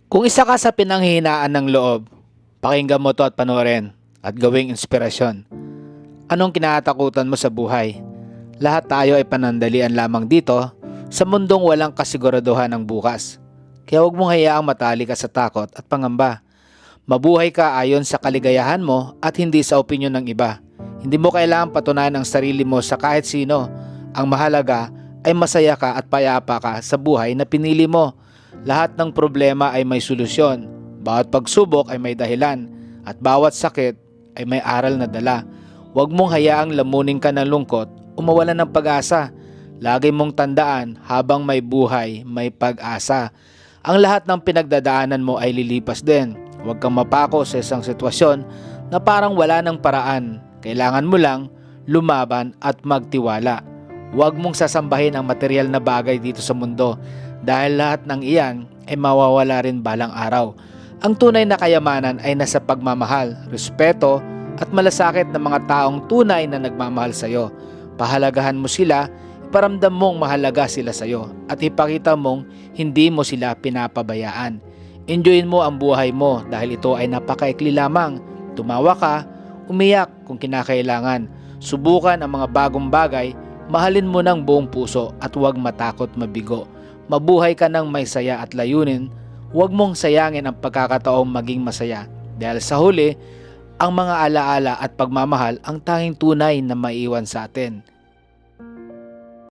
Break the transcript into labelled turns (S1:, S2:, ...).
S1: Kung isa ka sa pinanghihinaan ng loob, pakinggan mo to at panoorin at gawing inspirasyon. Anong kinatatakutan mo sa buhay? Lahat tayo ay panandalian lamang dito sa mundong walang kasiguraduhan ng bukas. Kaya huwag mong hayaang matali ka sa takot at pangamba. Mabuhay ka ayon sa kaligayahan mo at hindi sa opinyon ng iba. Hindi mo kailangang patunayan ang sarili mo sa kahit sino. Ang mahalaga ay masaya ka at payapa ka sa buhay na pinili mo. Lahat ng problema ay may solusyon. Bawat pagsubok ay may dahilan. At bawat sakit ay may aral na dala. Huwag mong hayaang lamunin ka ng lungkot o mawalan ng pag-asa. Lagi mong tandaan, habang may buhay, may pag-asa. Ang lahat ng pinagdadaanan mo ay lilipas din. Huwag kang mapako sa isang sitwasyon na parang wala ng paraan. Kailangan mo lang lumaban at magtiwala. Huwag mong sasambahin ang material na bagay dito sa mundo dahil lahat ng iyan ay mawawala rin balang araw. Ang tunay na kayamanan ay nasa pagmamahal, respeto at malasakit ng mga taong tunay na nagmamahal sa iyo. Pahalagahan mo sila, iparamdam mong mahalaga sila sa iyo at ipakita mong hindi mo sila pinapabayaan. Enjoyin mo ang buhay mo dahil ito ay napakaikli lamang. Tumawa ka, umiyak kung kinakailangan. Subukan ang mga bagong bagay, mahalin mo ng buong puso at huwag matakot mabigo. Mabuhay ka ng may saya at layunin, huwag mong sayangin ang pagkakataong maging masaya. Dahil sa huli, ang mga alaala at pagmamahal ang tanging tunay na maiwan sa atin.